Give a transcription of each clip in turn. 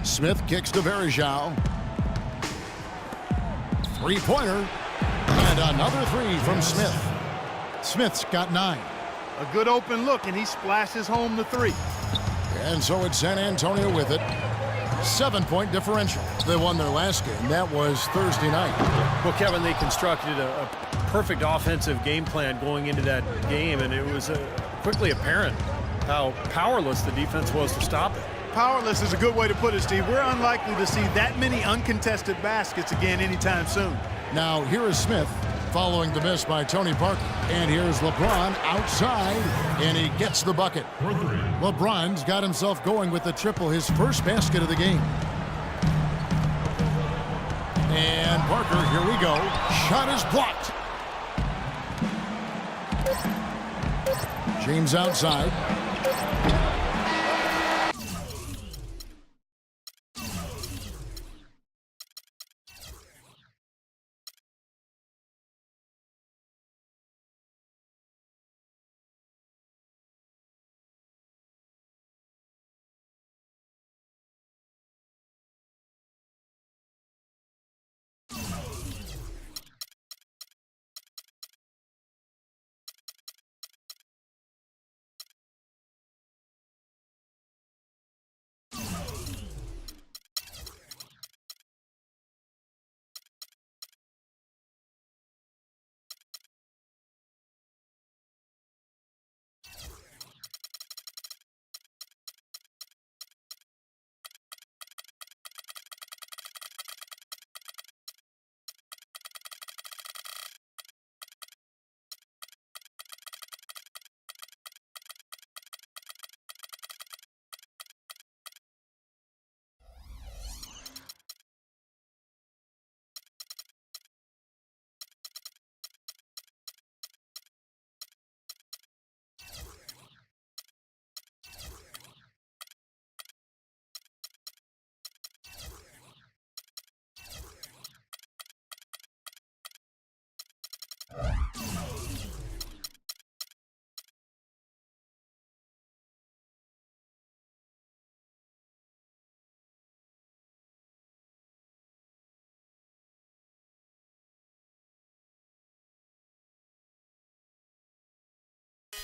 Smith kicks to Varejao. Three-pointer. And another three from Smith. Smith's got 9. A good open look, and he splashes home the 3. And so it's San Antonio with it. 7-point differential. They won their last game. That was Thursday night. Well, Kevin, they constructed a perfect offensive game plan going into that game, and it was quickly apparent how powerless the defense was to stop it. Powerless is a good way to put it, Steve. We're unlikely to see that many uncontested baskets again anytime soon. Now, here is Smith following the miss by Tony Parker. And here's LeBron outside, and he gets the bucket. LeBron's got himself going with the triple, his first basket of the game. And Parker, here we go. Shot is blocked. James outside.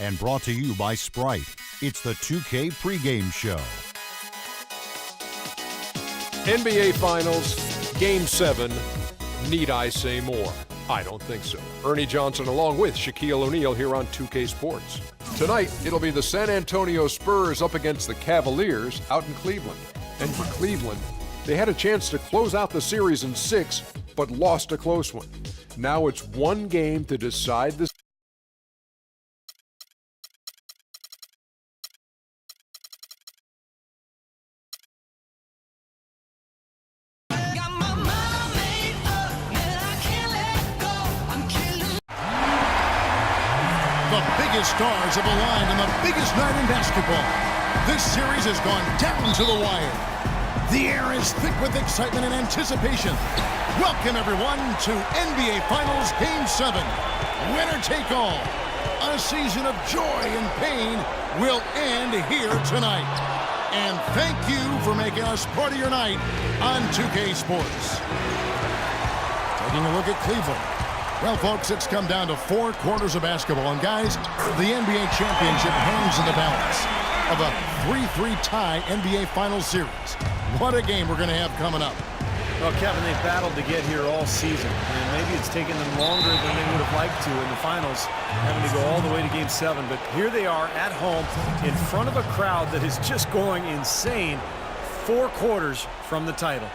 And brought to you by Sprite. It's the 2K pregame show. NBA Finals, Game 7. Need I say more? I don't think so. Ernie Johnson along with Shaquille O'Neal here on 2K Sports. Tonight, it'll be the San Antonio Spurs up against the Cavaliers out in Cleveland. And for Cleveland, they had a chance to close out the series in 6, but lost a close one. Now it's one game to decide the stars have aligned in the biggest night in basketball. This series has gone down to the wire. The air is thick with excitement and anticipation. Welcome, everyone, to NBA Finals Game 7. Winner take all. A season of joy and pain will end here tonight. And thank you for making us part of your night on 2K Sports. Taking a look at Cleveland. Well, folks, it's come down to 4 quarters of basketball. And, guys, the NBA championship hangs in the balance of a 3-3 tie NBA Finals series. What a game we're going to have coming up. Well, Kevin, they've battled to get here all season. And maybe it's taken them longer than they would have liked to in the finals, having to go all the way to Game 7. But here they are at home in front of a crowd that is just going insane 4 quarters from the title.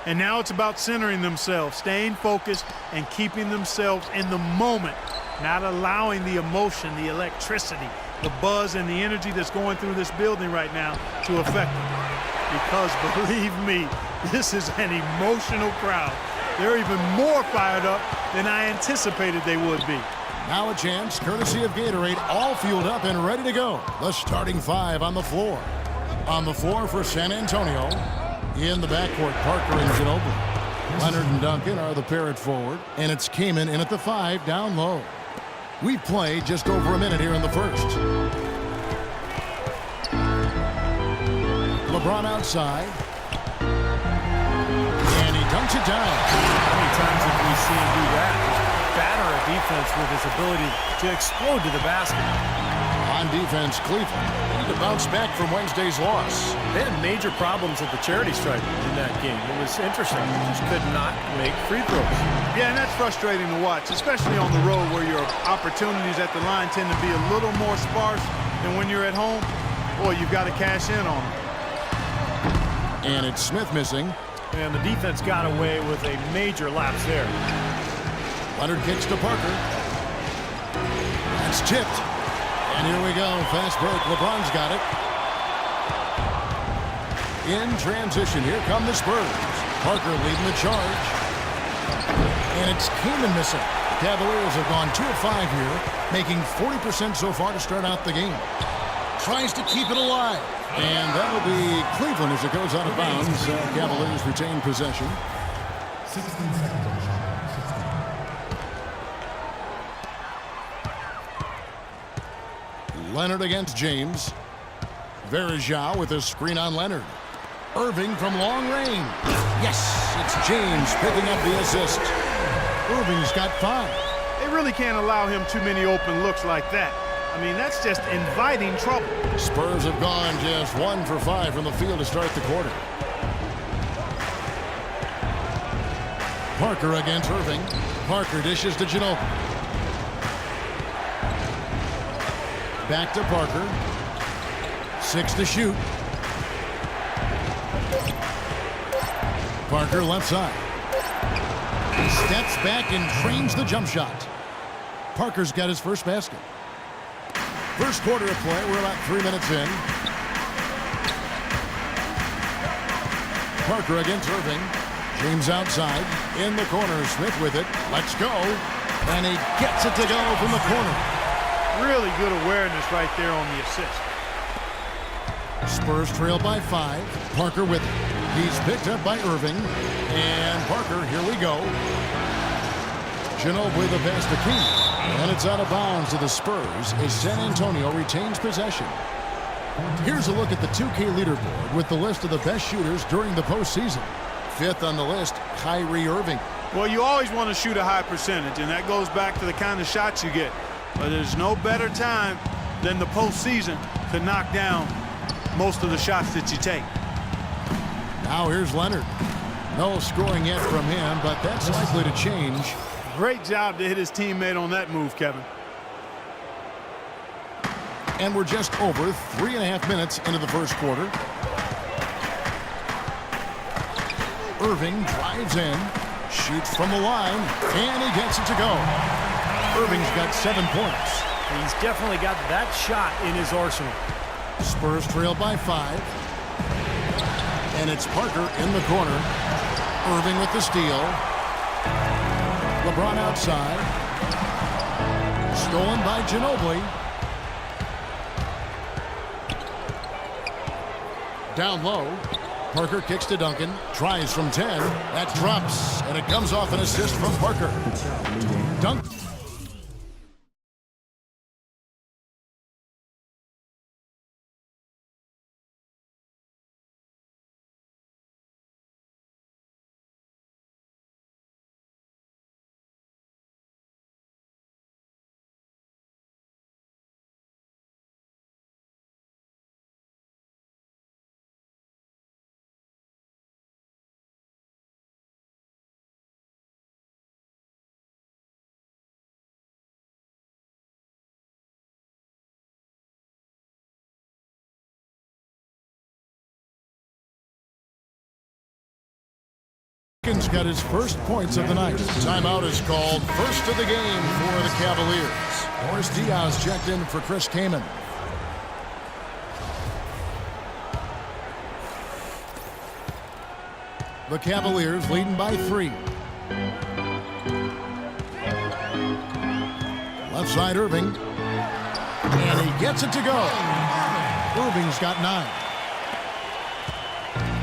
And now it's about centering themselves, staying focused, and keeping themselves in the moment, not allowing the emotion, the electricity, the buzz, and the energy that's going through this building right now to affect them. Because believe me, this is an emotional crowd. They're even more fired up than I anticipated they would be. Now a chance, courtesy of Gatorade, all fueled up and ready to go. The starting 5 on the floor. On the floor for San Antonio. In the backcourt, Parker and Ginobili. Leonard and Duncan are the pair at forward, and it's Kaman in at the 5 down low. We've played just over a minute here in the first. LeBron outside. dunks it down. How many times have we seen him do that? Just batter a defense with his ability to explode to the basket. On defense, Cleveland need to bounce back from Wednesday's loss. They had major problems at the charity stripe in that game. It was interesting. They just could not make free throws. Yeah, and that's frustrating to watch, especially on the road where your opportunities at the line tend to be a little more sparse than when you're at home. Boy, you've got to cash in on them. And it's Smith missing. And the defense got away with a major lapse there. Leonard kicks to Parker. It's tipped. And here we go. Fast break. LeBron's got it. In transition, here come the Spurs. Parker leading the charge. And it's Kaman missing. The Cavaliers have gone 2 of 5 here, making 40% so far to start out the game. Tries to keep it alive. And that'll be Cleveland as it goes out of bounds. Cavaliers retain possession. 16 seconds on the shot. 16. Leonard against James. Verajao with a screen on Leonard. Irving from long range. Yes, it's James picking up the assist. Irving's got 5. They really can't allow him too many open looks like that. I mean, that's just inviting trouble. Spurs have gone just 1 for 5 from the field to start the quarter. Parker against Irving. Parker dishes to Ginobili. Back to Parker. 6 to shoot. Parker left side. Steps back and trains the jump shot. Parker's got his first basket. First quarter of play. We're about 3 minutes in. Parker against Irving. James outside. In the corner. Smith with it. Let's go. And he gets it to go from the corner. Really good awareness right there on the assist. Spurs trail by 5. Parker with it. He's picked up by Irving. And Parker, here we go. Ginobili the pass to King. And it's out of bounds to the Spurs as San Antonio retains possession. Here's a look at the 2K leaderboard with the list of the best shooters during the postseason. 5th on the list, Kyrie Irving. Well, you always want to shoot a high percentage, and that goes back to the kind of shots you get. But there's no better time than the postseason to knock down most of the shots that you take. Now here's Leonard. No scoring yet from him, but that's likely to change. Great job to hit his teammate on that move, Kevin. And we're just over 3.5 minutes into the first quarter. Irving drives in, shoots from the line, and he gets it to go. Irving's got 7 points. He's definitely got that shot in his arsenal. Spurs trail by 5. And it's Parker in the corner. Irving with the steal. LeBron outside. Stolen by Ginobili. Down low. Parker kicks to Duncan. Tries from 10. That drops. And it comes off an assist from Parker. Dunk. Duncan's got his first points of the night. Timeout is called. First of the game for the Cavaliers. Morris Diaz checked in for Chris Kaman. The Cavaliers leading by 3. Left side Irving. And he gets it to go. Irving's got 9.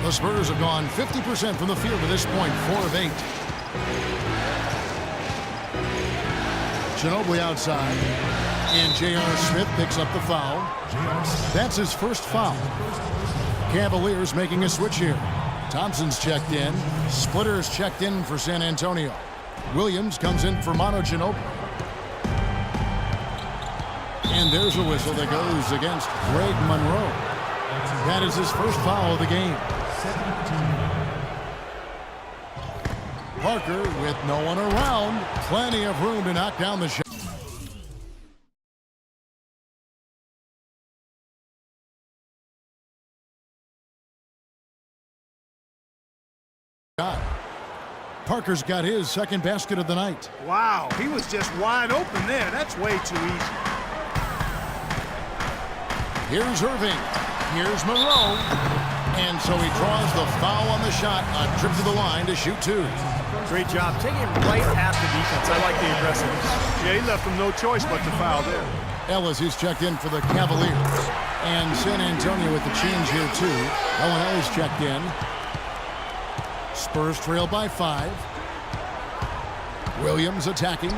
The Spurs have gone 50% from the field to this point, 4 of 8. Ginobili outside. And J.R. Smith picks up the foul. That's his first foul. Cavaliers making a switch here. Thompson's checked in. Splitter's checked in for San Antonio. Williams comes in for Manu Ginobili. And there's a whistle that goes against Greg Monroe. That is his first foul of the game. Parker with no one around. Plenty of room to knock down the shot. Parker's got his second basket of the night. Wow, he was just wide open there. That's way too easy. Here's Irving. Here's Monroe. And so he draws the foul on the shot. A trip to the line to shoot two. Great job. Taking it right at the defense. I like the aggressiveness. Yeah, he left him no choice but to foul there. Ellis is checked in for the Cavaliers. And San Antonio with the change here too. Ellen Ellis checked in. Spurs trail by 5. Williams attacking.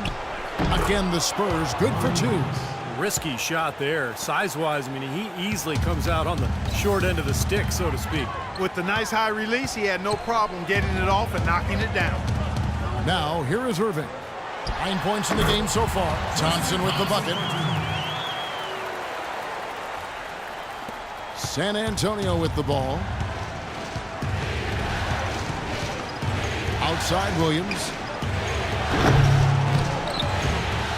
Again, the Spurs good for 2. Risky shot there. Size-wise, I mean, he easily comes out on the short end of the stick, so to speak. With the nice high release, he had no problem getting it off and knocking it down. Now, here is Irving. 9 points in the game so far. Thompson with the bucket. San Antonio with the ball. Outside Williams.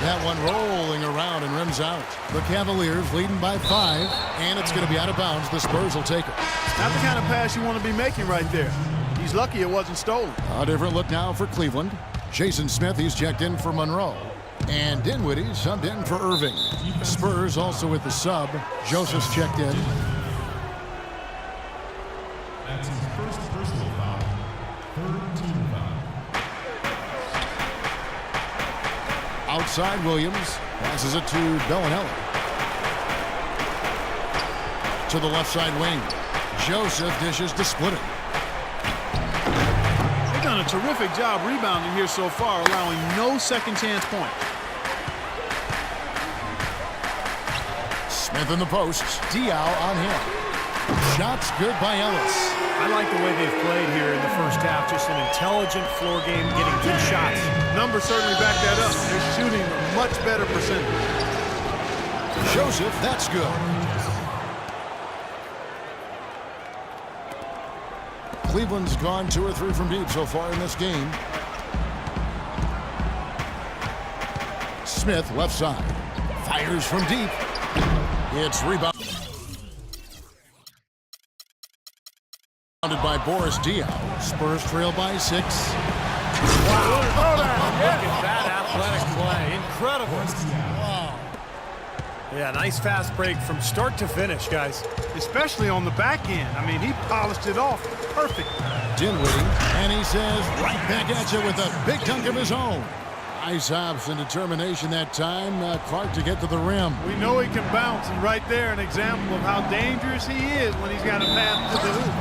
That one rolling around and rims out. The Cavaliers leading by 5, and it's going to be out of bounds. The Spurs will take it. Not the kind of pass you want to be making right there. He's lucky it wasn't stolen. A different look now for Cleveland. Jason Smith, he's checked in for Monroe. And Dinwiddie subbed in for Irving. Spurs also with the sub. Joseph's checked in. That's his first personal foul. Third team foul. Outside Williams. Passes it to Bellinelli. To the left side wing. Joseph dishes to Splitter. They've done a terrific job rebounding here so far, allowing no second chance point. Smith in the post. Diaw on him. Shots good by Ellis. I like the way they've played here in the first half. Just an intelligent floor game, getting good shots. Numbers certainly back that up. They're shooting a much better percentage. Joseph, that's good. Cleveland's gone 2 or 3 from deep so far in this game. Smith, left side. Fires from deep. It's rebounded by Boris Diaw. Spurs trail by 6. Wow. Look at that athletic play. Incredible. Wow. Yeah, nice fast break from start to finish, guys. Especially on the back end. I mean, he polished it off perfect. Dinwiddie, and he says right back at you with a big dunk of his own. Nice hops and determination that time. Clark to get to the rim. We know he can bounce, and right there an example of how dangerous he is when he's got a path to the hoop.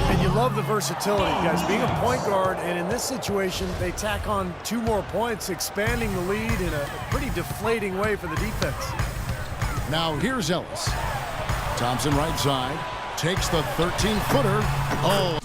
And you love the versatility, guys. Being a point guard, and in this situation, they tack on 2 more points, expanding the lead in a pretty deflating way for the defense. Now here's Ellis. Thompson right side. Takes the 13-footer. Oh.